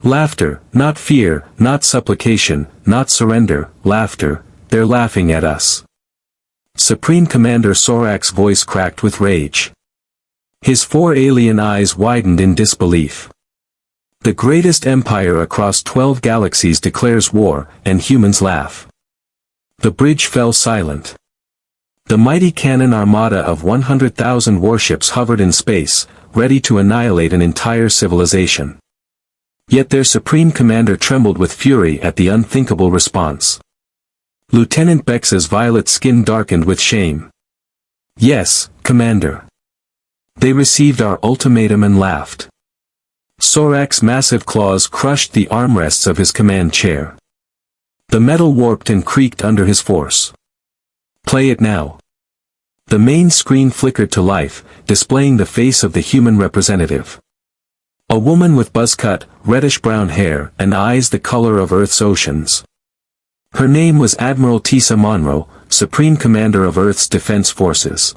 Laughter, not fear, not supplication, not surrender, laughter, they're laughing at us. Supreme Commander Sorak's voice cracked with rage. His 4 alien eyes widened in disbelief. The greatest empire across 12 galaxies declares war, and humans laugh. The bridge fell silent. The mighty cannon armada of 100,000 warships hovered in space, ready to annihilate an entire civilization. Yet their supreme commander trembled with fury at the unthinkable response. Lieutenant Bex's violet skin darkened with shame. Yes, Commander. They received our ultimatum and laughed. Sorak's massive claws crushed the armrests of his command chair. The metal warped and creaked under his force. Play it now. The main screen flickered to life, displaying the face of the human representative. A woman with buzz-cut, reddish-brown hair and eyes the color of Earth's oceans. Her name was Admiral Tisa Monroe, Supreme Commander of Earth's Defense Forces.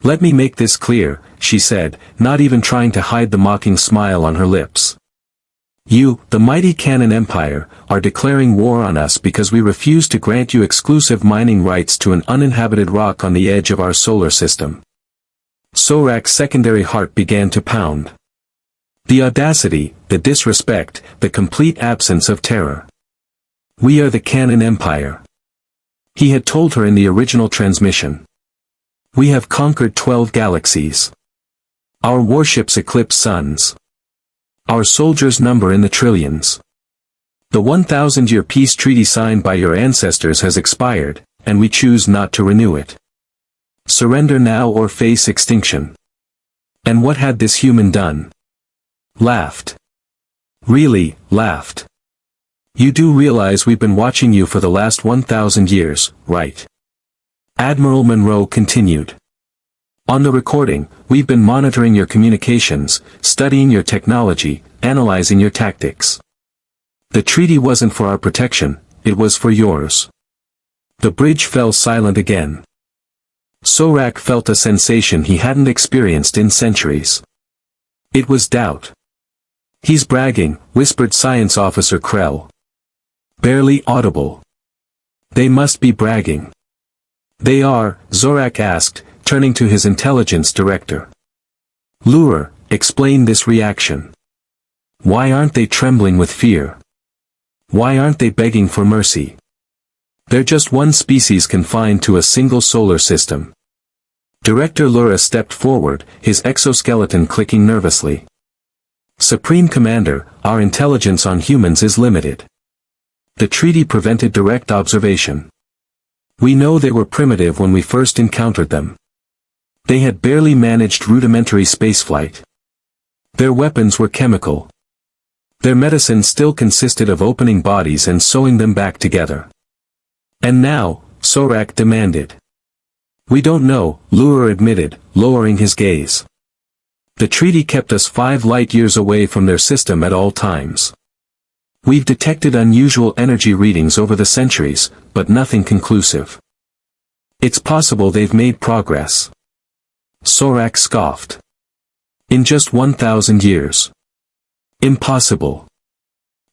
Let me make this clear, she said, not even trying to hide the mocking smile on her lips. You, the mighty Cannon Empire, are declaring war on us because we refuse to grant you exclusive mining rights to an uninhabited rock on the edge of our solar system. Sorak's secondary heart began to pound. The audacity, the disrespect, the complete absence of terror. We are the Cannon Empire. He had told her in the original transmission. We have conquered 12 galaxies. Our warships eclipse suns. Our soldiers number in the trillions. The 1,000-year peace treaty signed by your ancestors has expired, and we choose not to renew it. Surrender now or face extinction. And what had this human done? Laughed. Really, laughed. You do realize we've been watching you for the last 1,000 years, right? Admiral Monroe continued. On the recording, we've been monitoring your communications, studying your technology, analyzing your tactics. The treaty wasn't for our protection, it was for yours. The bridge fell silent again. Sorak felt a sensation he hadn't experienced in centuries. It was doubt. He's bragging, whispered Science Officer Krell. Barely audible. They must be bragging. They are, Zorak asked, turning to his intelligence director. Lure, explain this reaction. Why aren't they trembling with fear? Why aren't they begging for mercy? They're just one species confined to a single solar system. Director Lura stepped forward, his exoskeleton clicking nervously. Supreme Commander, our intelligence on humans is limited. The treaty prevented direct observation. We know they were primitive when we first encountered them. They had barely managed rudimentary spaceflight. Their weapons were chemical. Their medicine still consisted of opening bodies and sewing them back together. And now, Sorak demanded. We don't know, Lure admitted, lowering his gaze. The treaty kept us 5 light-years away from their system at all times. We've detected unusual energy readings over the centuries, but nothing conclusive. It's possible they've made progress. Sorak scoffed. In just 1,000 years. Impossible.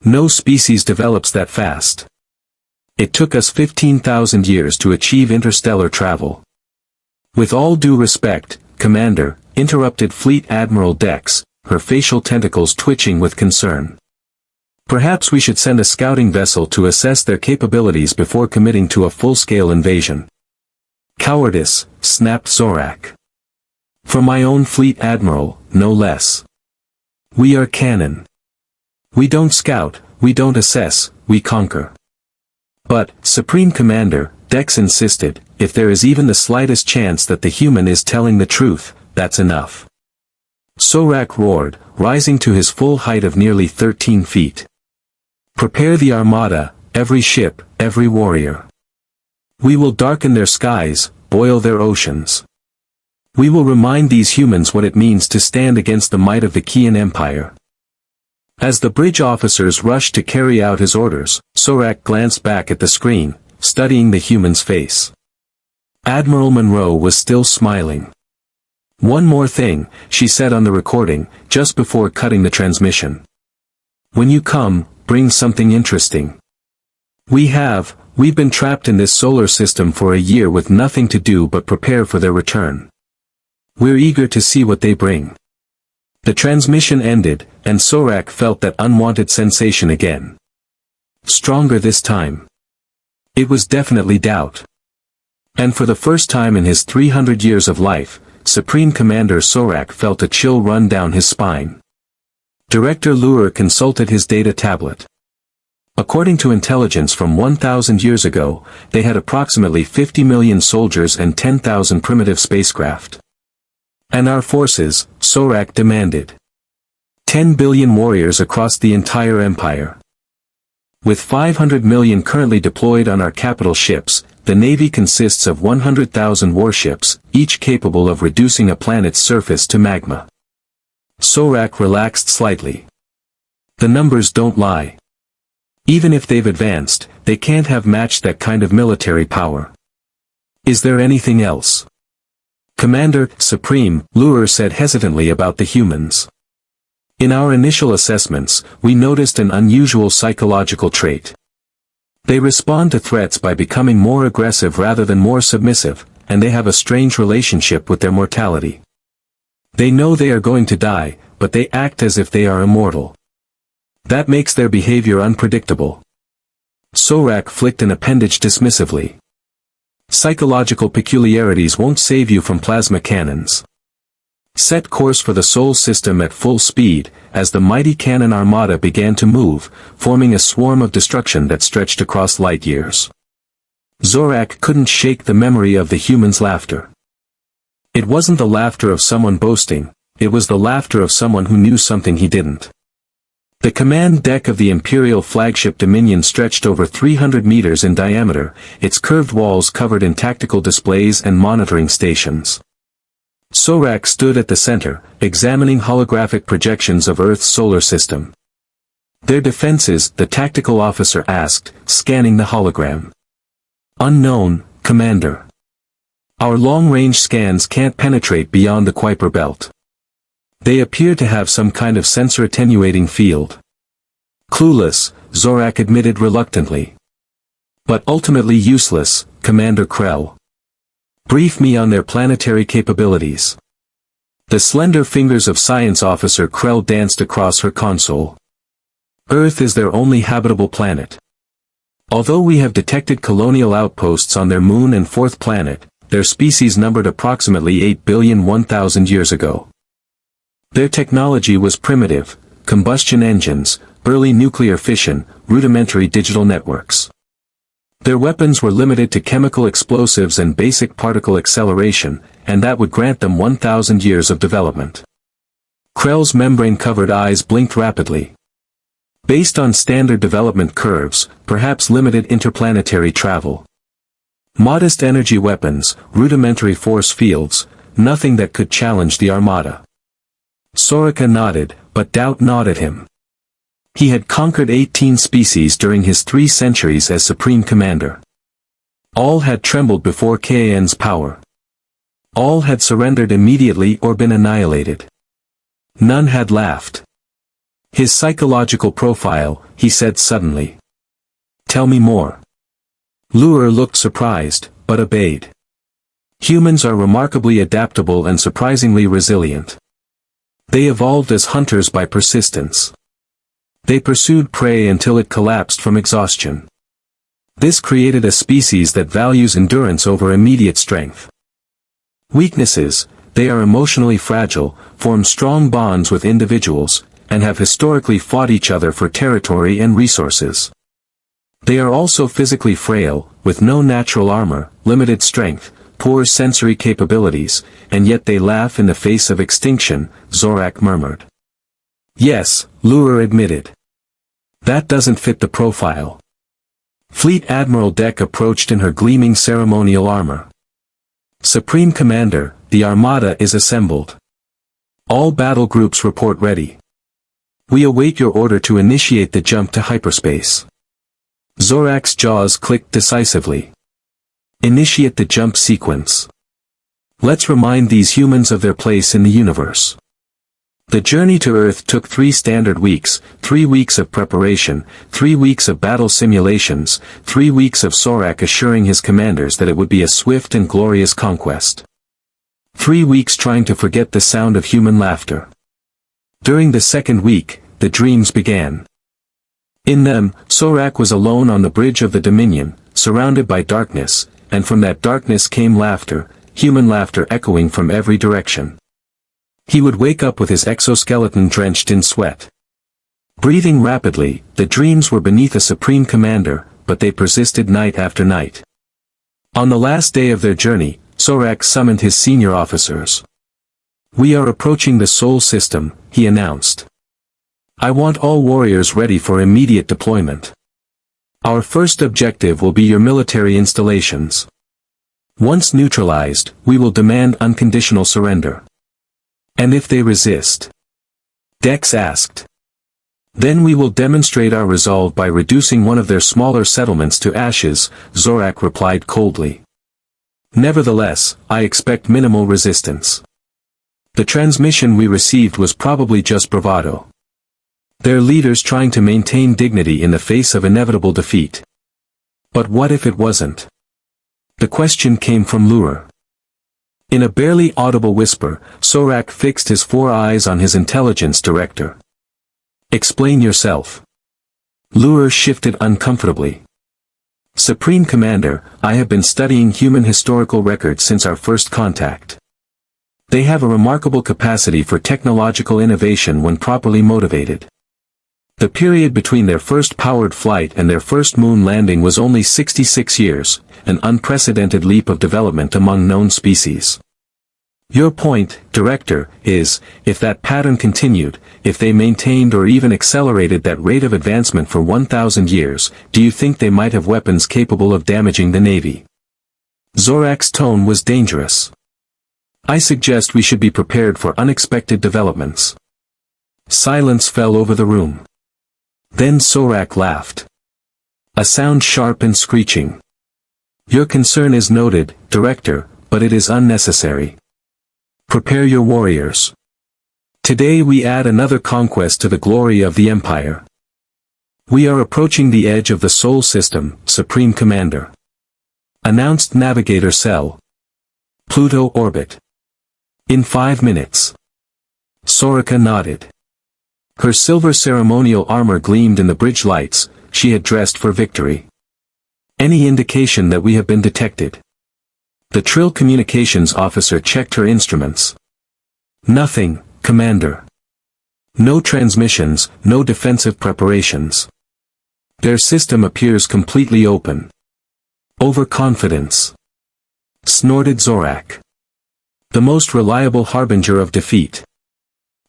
No species develops that fast. It took us 15,000 years to achieve interstellar travel. With all due respect, Commander, interrupted Fleet Admiral Dex, her facial tentacles twitching with concern. Perhaps we should send a scouting vessel to assess their capabilities before committing to a full-scale invasion. Cowardice, snapped Zorak. For my own Fleet Admiral, no less. We are Cannon. We don't scout, we don't assess, we conquer. But, Supreme Commander, Dex insisted, if there is even the slightest chance that the human is telling the truth, that's enough. Sorak roared, rising to his full height of nearly 13 feet. Prepare the armada, every ship, every warrior. We will darken their skies, boil their oceans. We will remind these humans what it means to stand against the might of the Kian Empire. As the bridge officers rushed to carry out his orders, Sorak glanced back at the screen, studying the human's face. Admiral Monroe was still smiling. One more thing, she said on the recording, just before cutting the transmission. When you come, bring something interesting. We've been trapped in this solar system for a year with nothing to do but prepare for their return. We're eager to see what they bring. The transmission ended, and Sorak felt that unwanted sensation again. Stronger this time. It was definitely doubt. And for the first time in his 300 years of life, Supreme Commander Sorak felt a chill run down his spine. Director Luer consulted his data tablet. According to intelligence from 1,000 years ago, they had approximately 50 million soldiers and 10,000 primitive spacecraft. And our forces, Sorak demanded. 10 billion warriors across the entire empire. With 500 million currently deployed on our capital ships, the Navy consists of 100,000 warships, each capable of reducing a planet's surface to magma. Sorak relaxed slightly. The numbers don't lie. Even if they've advanced, they can't have matched that kind of military power. Is there anything else? Commander, Supreme, Luer said hesitantly about the humans. In our initial assessments, we noticed an unusual psychological trait. They respond to threats by becoming more aggressive rather than more submissive, and they have a strange relationship with their mortality. They know they are going to die, but they act as if they are immortal. That makes their behavior unpredictable. Sorak flicked an appendage dismissively. Psychological peculiarities won't save you from plasma cannons. Set course for the Sol system at full speed, as the mighty cannon armada began to move, forming a swarm of destruction that stretched across light years. Zorak couldn't shake the memory of the human's laughter. It wasn't the laughter of someone boasting, it was the laughter of someone who knew something he didn't. The command deck of the Imperial flagship Dominion stretched over 300 meters in diameter, its curved walls covered in tactical displays and monitoring stations. Sorak stood at the center, examining holographic projections of Earth's solar system. Their defenses, the tactical officer asked, scanning the hologram. Unknown, Commander. Our long-range scans can't penetrate beyond the Kuiper belt. They appear to have some kind of sensor-attenuating field. Clueless, Zorak admitted reluctantly. But ultimately useless, Commander Krell. Brief me on their planetary capabilities. The slender fingers of Science Officer Krell danced across her console. Earth is their only habitable planet. Although we have detected colonial outposts on their moon and fourth planet, their species numbered approximately 8,001,000 years ago. Their technology was primitive, combustion engines, early nuclear fission, rudimentary digital networks. Their weapons were limited to chemical explosives and basic particle acceleration, and that would grant them 1,000 years of development. Krell's membrane-covered eyes blinked rapidly. Based on standard development curves, perhaps limited interplanetary travel. Modest energy weapons, rudimentary force fields, nothing that could challenge the Armada. Soraka nodded, but doubt gnawed at him. He had conquered 18 species during his 3 centuries as Supreme Commander. All had trembled before Kaan's power. All had surrendered immediately or been annihilated. None had laughed. His psychological profile, he said suddenly. Tell me more. Luer looked surprised, but obeyed. Humans are remarkably adaptable and surprisingly resilient. They evolved as hunters by persistence. They pursued prey until it collapsed from exhaustion. This created a species that values endurance over immediate strength. Weaknesses, they are emotionally fragile, form strong bonds with individuals, and have historically fought each other for territory and resources. They are also physically frail, with no natural armor, limited strength, poor sensory capabilities, and yet they laugh in the face of extinction, Zorak murmured. Yes, Luer admitted. That doesn't fit the profile. Fleet Admiral Deck approached in her gleaming ceremonial armor. Supreme Commander, the Armada is assembled. All battle groups report ready. We await your order to initiate the jump to hyperspace. Zorak's jaws clicked decisively. Initiate the jump sequence. Let's remind these humans of their place in the universe. The journey to Earth took 3 standard weeks, 3 weeks of preparation, 3 weeks of battle simulations, 3 weeks of Sorak assuring his commanders that it would be a swift and glorious conquest. 3 weeks trying to forget the sound of human laughter. During the second week, the dreams began. In them, Sorak was alone on the bridge of the Dominion, surrounded by darkness, and from that darkness came laughter, human laughter echoing from every direction. He would wake up with his exoskeleton drenched in sweat. Breathing rapidly, the dreams were beneath a supreme commander, but they persisted night after night. On the last day of their journey, Sorak summoned his senior officers. "We are approaching the Sol system," he announced. "I want all warriors ready for immediate deployment. Our first objective will be your military installations. Once neutralized, we will demand unconditional surrender." "And if they resist?" Dex asked. "Then we will demonstrate our resolve by reducing one of their smaller settlements to ashes," Zorak replied coldly. "Nevertheless, I expect minimal resistance. The transmission we received was probably just bravado. Their leaders trying to maintain dignity in the face of inevitable defeat. But what if it wasn't?" The question came from Lure. In a barely audible whisper, Sorak fixed his 4 eyes on his intelligence director. "Explain yourself." Lure shifted uncomfortably. "Supreme Commander, I have been studying human historical records since our first contact. They have a remarkable capacity for technological innovation when properly motivated. The period between their first powered flight and their first moon landing was only 66 years, an unprecedented leap of development among known species. Your point, Director, is, if that pattern continued, if they maintained or even accelerated that rate of advancement for 1,000 years, do you think they might have weapons capable of damaging the Navy?" Zorak's tone was dangerous. "I suggest we should be prepared for unexpected developments." Silence fell over the room. Then Sorak laughed. A sound sharp and screeching. "Your concern is noted, Director, but it is unnecessary. Prepare your warriors. Today we add another conquest to the glory of the Empire. We are approaching the edge of the Sol system, Supreme Commander," announced Navigator Cell. "Pluto orbit. In 5 minutes." Soraka nodded. Her silver ceremonial armor gleamed in the bridge lights. She had dressed for victory. "Any indication that we have been detected?" The Trill communications officer checked her instruments. "Nothing, Commander. No transmissions, no defensive preparations. Their system appears completely open." "Overconfidence," snorted Zorak. "The most reliable harbinger of defeat."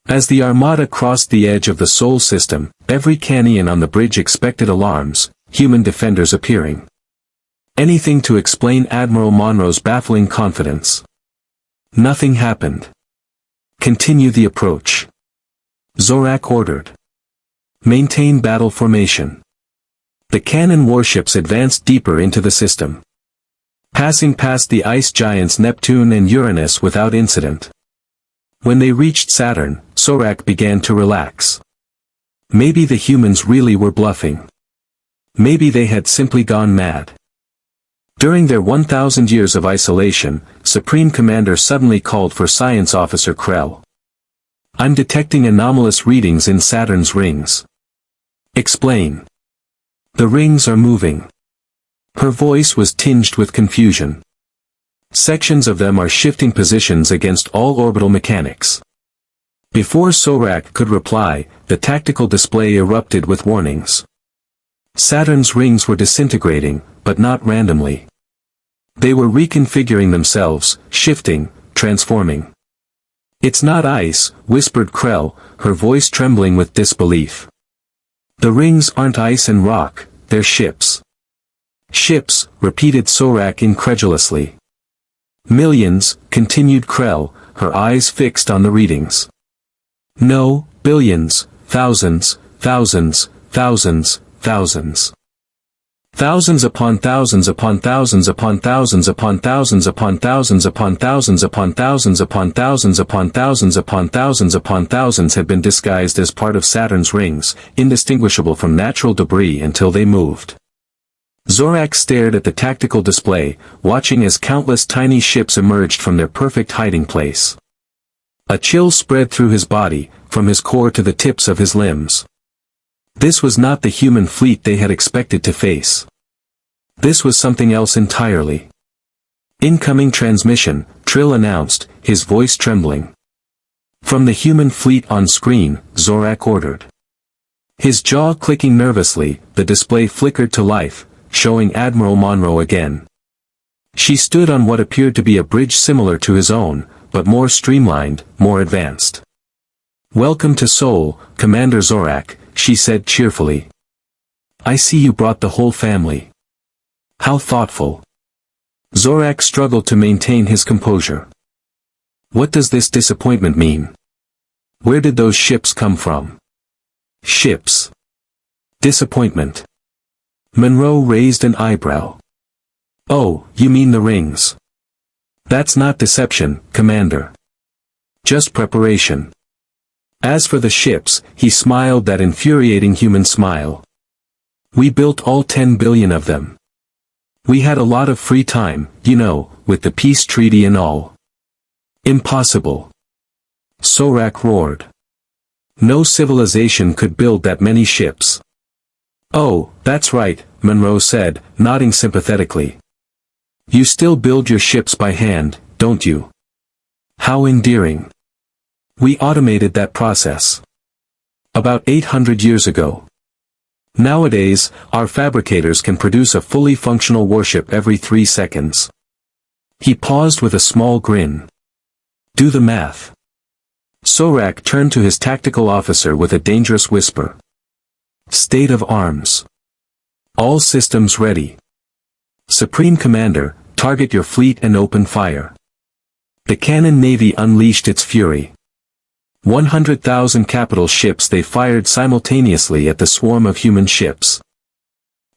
As the armada crossed the edge of the Sol system, every Canian on the bridge expected alarms, human defenders appearing. Anything to explain Admiral Monroe's baffling confidence. Nothing happened. "Continue the approach," Zorak ordered. "Maintain battle formation." The cannon warships advanced deeper into the system, passing past the ice giants Neptune and Uranus without incident. When they reached Saturn, Sorak began to relax. Maybe the humans really were bluffing. Maybe they had simply gone mad. During their 1,000 years of isolation, Supreme Commander suddenly called for Science Officer Krell. "I'm detecting anomalous readings in Saturn's rings." "Explain." "The rings are moving." Her voice was tinged with confusion. "Sections of them are shifting positions against all orbital mechanics." Before Sorak could reply, the tactical display erupted with warnings. Saturn's rings were disintegrating, but not randomly. They were reconfiguring themselves, shifting, transforming. "It's not ice," whispered Krell, her voice trembling with disbelief. "The rings aren't ice and rock, they're ships." "Ships," repeated Sorak incredulously. "Millions," continued Krell, her eyes fixed on the readings. "No, billions, thousands, thousands, thousands, thousands." Thousands upon thousands upon thousands upon thousands upon thousands upon thousands upon thousands upon thousands upon thousands upon thousands upon thousands upon thousands had been disguised as part of Saturn's rings, indistinguishable from natural debris until they moved. Zorak stared at the tactical display, watching as countless tiny ships emerged from their perfect hiding place. A chill spread through his body, from his core to the tips of his limbs. This was not the human fleet they had expected to face. This was something else entirely. Incoming transmission, Trill announced, his voice trembling. From the human fleet on screen, Zorak ordered. His jaw clicking nervously, the display flickered to life, showing Admiral Monroe again. She stood on what appeared to be a bridge similar to his own, but more streamlined, more advanced. "Welcome to Seoul, Commander Zorak," she said cheerfully. "I see you brought the whole family. How thoughtful." Zorak struggled to maintain his composure. "What does this disappointment mean? Where did those ships come from?" "Ships? Disappointment." Monroe raised an eyebrow. "Oh, you mean the rings. That's not deception, Commander. Just preparation." As for the ships, he smiled that infuriating human smile. "We built all 10 billion of them. We had a lot of free time, you know, with the peace treaty and all." "Impossible." Zorak roared. "No civilization could build that many ships." "Oh, that's right," Monroe said, nodding sympathetically. "You still build your ships by hand, don't you? How endearing. We automated that process. About 800 years ago. Nowadays, our fabricators can produce a fully functional warship every 3 seconds." He paused with a small grin. "Do the math." Zorak turned to his tactical officer with a dangerous whisper. "State of arms. All systems ready. Supreme Commander, target your fleet and open fire." The Cannon Navy unleashed its fury. 100,000 capital ships they fired simultaneously at the swarm of human ships.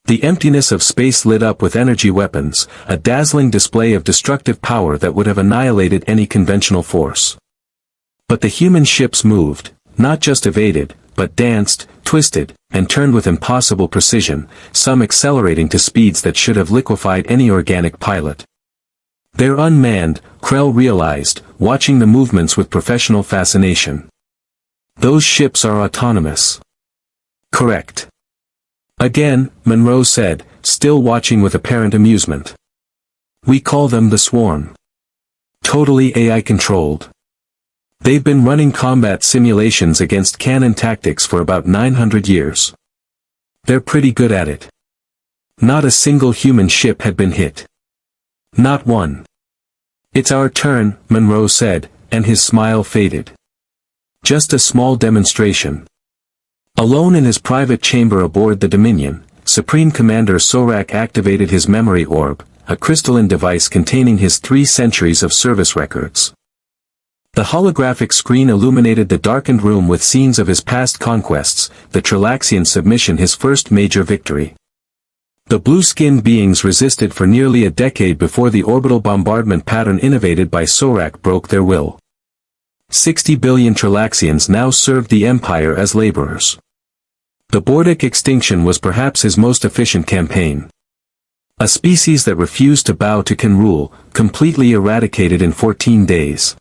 The emptiness of space lit up with energy weapons, a dazzling display of destructive power that would have annihilated any conventional force. But the human ships moved, not just evaded, but danced, twisted, and turned with impossible precision, some accelerating to speeds that should have liquefied any organic pilot. "They're unmanned," Krell realized, watching the movements with professional fascination. "Those ships are autonomous." "Correct." Again, Monroe said, still watching with apparent amusement. "We call them the Swarm. Totally AI-controlled. They've been running combat simulations against cannon tactics for about 900 years. They're pretty good at it. Not a single human ship had been hit. Not one." "It's our turn," Monroe said, and his smile faded. "Just a small demonstration." Alone in his private chamber aboard the Dominion, Supreme Commander Zorak activated his memory orb, a crystalline device containing his 3 centuries of service records. The holographic screen illuminated the darkened room with scenes of his past conquests, the Trilaxian submission his first major victory. The blue-skinned beings resisted for nearly a decade before the orbital bombardment pattern innovated by Zorak broke their will. 60 billion Trilaxians now served the Empire as laborers. The Bordic extinction was perhaps his most efficient campaign. A species that refused to bow to Kan rule, completely eradicated in 14 days.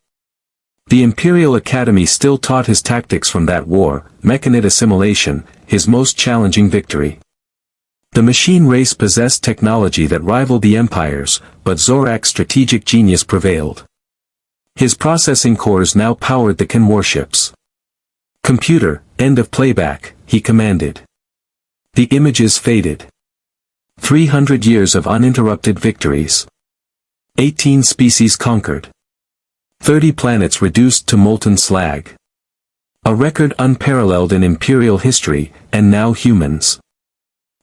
The Imperial Academy still taught his tactics from that war, mechanid assimilation, his most challenging victory. The machine race possessed technology that rivaled the Empire's, but Zorak's strategic genius prevailed. His processing cores now powered the Kan warships. "Computer, end of playback," he commanded. The images faded. 300 years of uninterrupted victories. 18 species conquered. 30 planets reduced to molten slag. A record unparalleled in Imperial history, and now humans.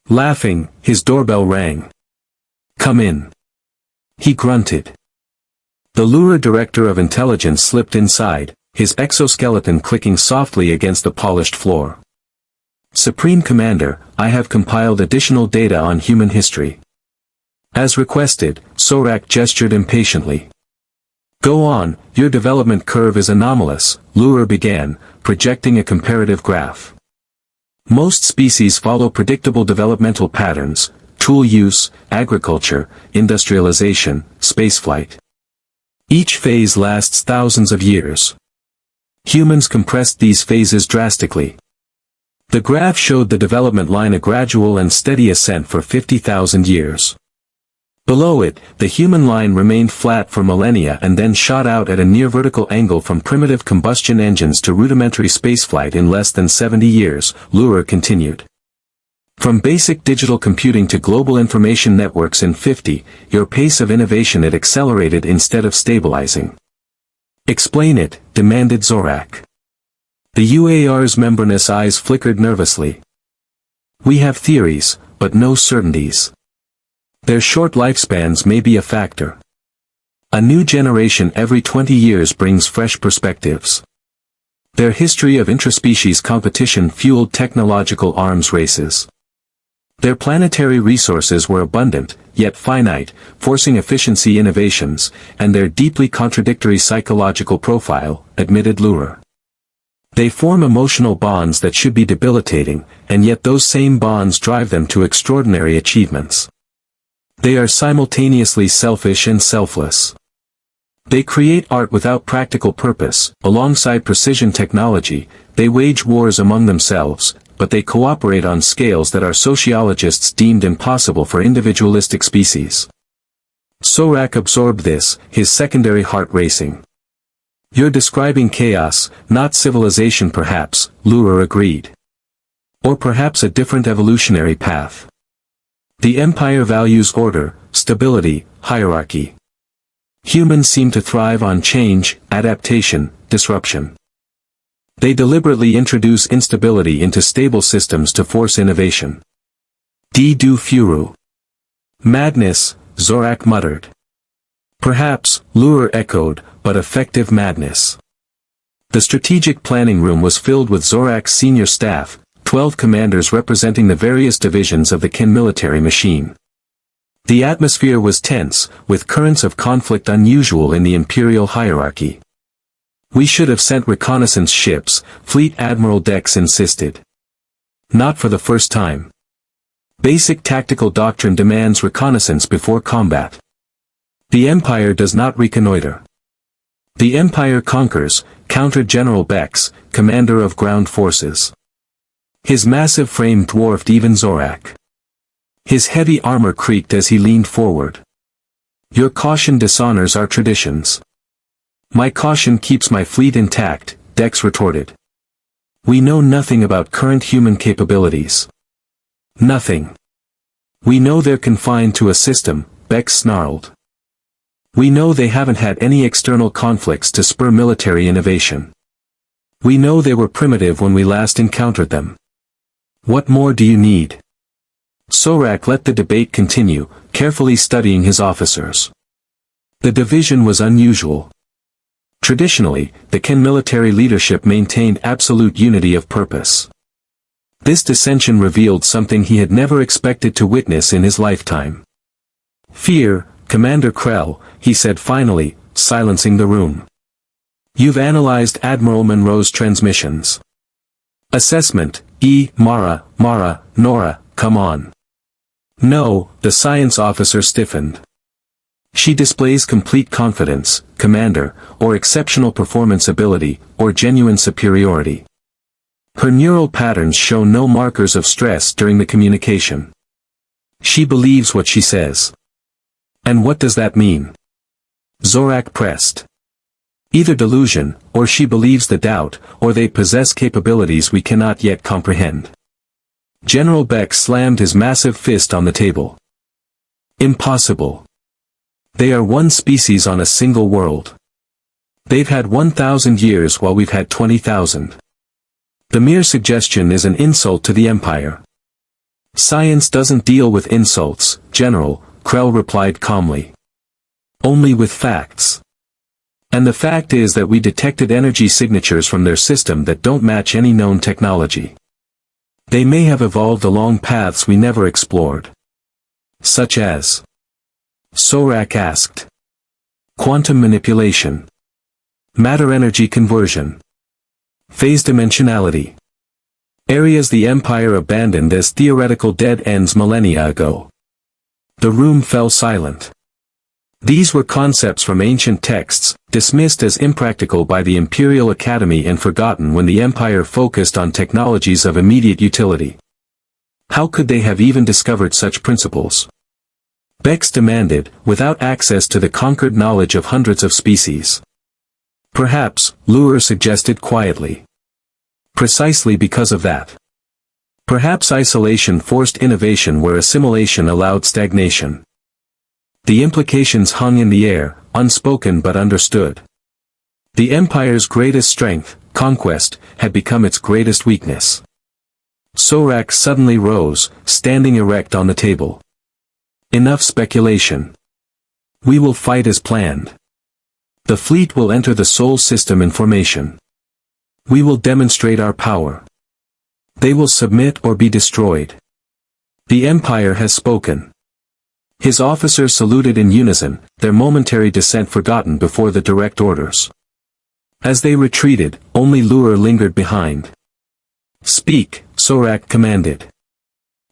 Laughing, his doorbell rang. "Come in." He grunted. The Lura Director of Intelligence slipped inside, his exoskeleton clicking softly against the polished floor. Supreme Commander, I have compiled additional data on human history. As requested, Sorak gestured impatiently. Go on, your development curve is anomalous, Lura began, projecting a comparative graph. Most species follow predictable developmental patterns: tool use, agriculture, industrialization, spaceflight. Each phase lasts thousands of years. Humans compressed these phases drastically. The graph showed the development line a gradual and steady ascent for 50,000 years. Below it, the human line remained flat for millennia and then shot out at a near-vertical angle from primitive combustion engines to rudimentary spaceflight in less than 70 years, Lura continued. From basic digital computing to global information networks in 50, your pace of innovation it accelerated instead of stabilizing. Explain it, demanded Zorak. The UAR's membranous eyes flickered nervously. We have theories, but no certainties. Their short lifespans may be a factor. A new generation every 20 years brings fresh perspectives. Their history of intraspecies competition fueled technological arms races. Their planetary resources were abundant, yet finite, forcing efficiency innovations, and their deeply contradictory psychological profile, admitted Lura. They form emotional bonds that should be debilitating, and yet those same bonds drive them to extraordinary achievements. They are simultaneously selfish and selfless. They create art without practical purpose. Alongside precision technology, they wage wars among themselves, but they cooperate on scales that our sociologists deemed impossible for individualistic species. Sorak absorbed this, his secondary heart racing. You're describing chaos, not civilization perhaps, Lura agreed. Or perhaps a different evolutionary path. The Empire values order, stability, hierarchy. Humans seem to thrive on change, adaptation, disruption. They deliberately introduce instability into stable systems to force innovation. Du furu. Madness, Zorak muttered. Perhaps, Lura echoed, but effective madness. The strategic planning room was filled with Zorak's senior staff, 12 commanders representing the various divisions of the Kin military machine. The atmosphere was tense, with currents of conflict unusual in the imperial hierarchy. We should have sent reconnaissance ships, Fleet Admiral Dex insisted. Not for the first time. Basic tactical doctrine demands reconnaissance before combat. The Empire does not reconnoiter. The Empire conquers, countered General Bex, commander of ground forces. His massive frame dwarfed even Zorak. His heavy armor creaked as he leaned forward. Your caution dishonors our traditions. My caution keeps my fleet intact, Dex retorted. We know nothing about current human capabilities. Nothing. We know they're confined to a system, Bex snarled. We know they haven't had any external conflicts to spur military innovation. We know they were primitive when we last encountered them. What more do you need? Sorak let the debate continue, carefully studying his officers. The division was unusual. Traditionally, the Kin military leadership maintained absolute unity of purpose. This dissension revealed something he had never expected to witness in his lifetime. Fear, Commander Krell, he said finally, silencing the room. You've analyzed Admiral Monroe's transmissions. Assessment, Mara, Nora, come on. No, the science officer stiffened. She displays complete confidence, Commander, or exceptional performance ability, or genuine superiority. Her neural patterns show no markers of stress during the communication. She believes what she says. And what does that mean? Zorak pressed. Either delusion, or she believes the doubt, or they possess capabilities we cannot yet comprehend. General Beck slammed his massive fist on the table. Impossible. They are one species on a single world. They've had 1,000 years while we've had 20,000. The mere suggestion is an insult to the Empire. Science doesn't deal with insults, General, Krell replied calmly. Only with facts. And the fact is that we detected energy signatures from their system that don't match any known technology. They may have evolved along paths we never explored. Such as, Sorak asked. Quantum manipulation. Matter-energy conversion. Phase dimensionality. Areas the Empire abandoned as theoretical dead ends millennia ago. The room fell silent. These were concepts from ancient texts, dismissed as impractical by the Imperial Academy and forgotten when the Empire focused on technologies of immediate utility. How could they have even discovered such principles? Bex demanded, without access to the conquered knowledge of hundreds of species. Perhaps, Lure suggested quietly. Precisely because of that. Perhaps isolation forced innovation where assimilation allowed stagnation. The implications hung in the air, unspoken but understood. The Empire's greatest strength, conquest, had become its greatest weakness. Sorak suddenly rose, standing erect on the table. Enough speculation. We will fight as planned. The fleet will enter the Sol system in formation. We will demonstrate our power. They will submit or be destroyed. The Empire has spoken. His officers saluted in unison, their momentary dissent forgotten before the direct orders. As they retreated, only Lure lingered behind. Speak, Sorak commanded.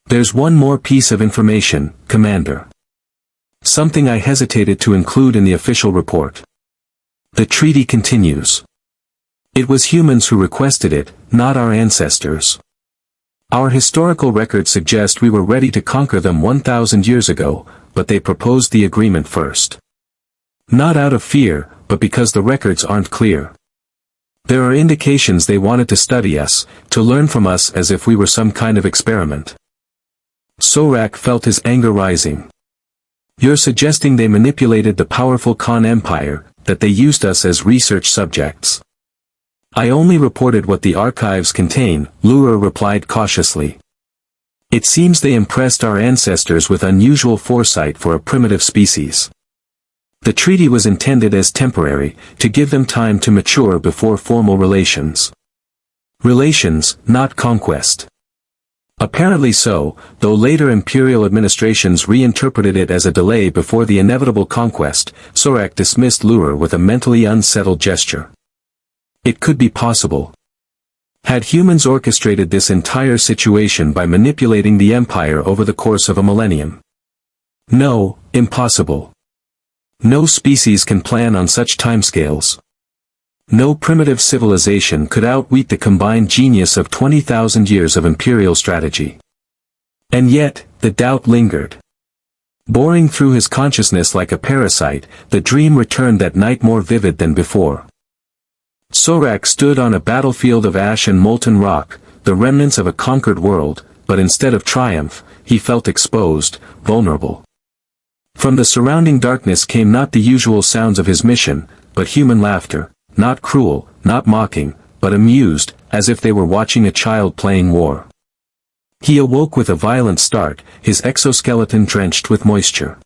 There's one more piece of information, Commander. Something I hesitated to include in the official report. The treaty continues. It was humans who requested it, not our ancestors. Our historical records suggest we were ready to conquer them 1,000 years ago, but they proposed the agreement first. Not out of fear, but because the records aren't clear. There are indications they wanted to study us, to learn from us as if we were some kind of experiment. Sorak felt his anger rising. You're suggesting they manipulated the powerful Khan Empire, that they used us as research subjects. I only reported what the archives contain, Lure replied cautiously. It seems they impressed our ancestors with unusual foresight for a primitive species. The treaty was intended as temporary, to give them time to mature before formal relations. Relations, not conquest. Apparently so, though later imperial administrations reinterpreted it as a delay before the inevitable conquest. Sorak dismissed Lure with a mentally unsettled gesture. It could be possible. Had humans orchestrated this entire situation by manipulating the Empire over the course of a millennium? No, impossible. No species can plan on such timescales. No primitive civilization could outwit the combined genius of 20,000 years of imperial strategy. And yet, the doubt lingered. Boring through his consciousness like a parasite, the dream returned that night more vivid than before. Sorak stood on a battlefield of ash and molten rock, the remnants of a conquered world, but instead of triumph, he felt exposed, vulnerable. From the surrounding darkness came not the usual sounds of his mission, but human laughter, not cruel, not mocking, but amused, as if they were watching a child playing war. He awoke with a violent start, his exoskeleton drenched with moisture.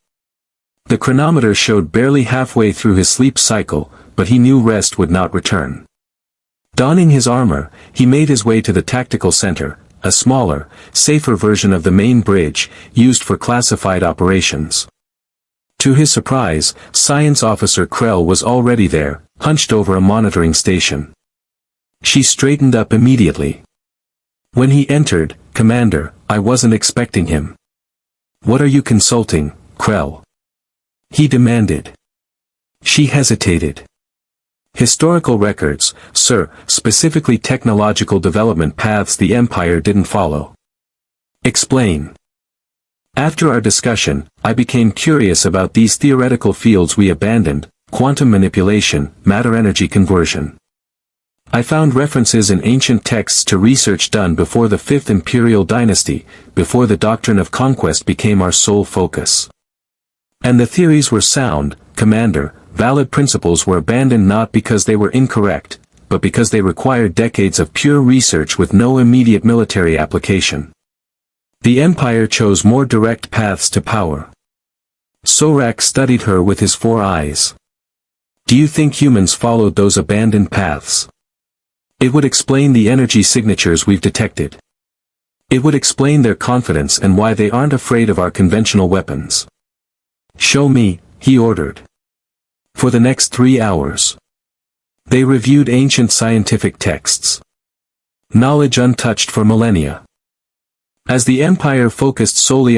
The chronometer showed barely halfway through his sleep cycle, but he knew rest would not return. Donning his armor, he made his way to the tactical center, a smaller, safer version of the main bridge, used for classified operations. To his surprise, Science Officer Krell was already there, hunched over a monitoring station. She straightened up immediately. When he entered, "Commander, I wasn't expecting him." "What are you consulting, Krell?" he demanded. She hesitated. "Historical records, sir, specifically technological development paths the Empire didn't follow." "Explain." "After our discussion, I became curious about these theoretical fields we abandoned, quantum manipulation, matter-energy conversion. I found references in ancient texts to research done before the Fifth Imperial Dynasty, before the doctrine of conquest became our sole focus. And the theories were sound, Commander. Valid principles were abandoned not because they were incorrect, but because they required decades of pure research with no immediate military application. The Empire chose more direct paths to power." Sorak studied her with his 4 eyes. "Do you think humans followed those abandoned paths? It would explain the energy signatures we've detected." It would explain their confidence and why they aren't afraid of our conventional weapons. Show me, he ordered. For the next 3 hours. They reviewed ancient scientific texts. Knowledge untouched for millennia. As the Empire focused solely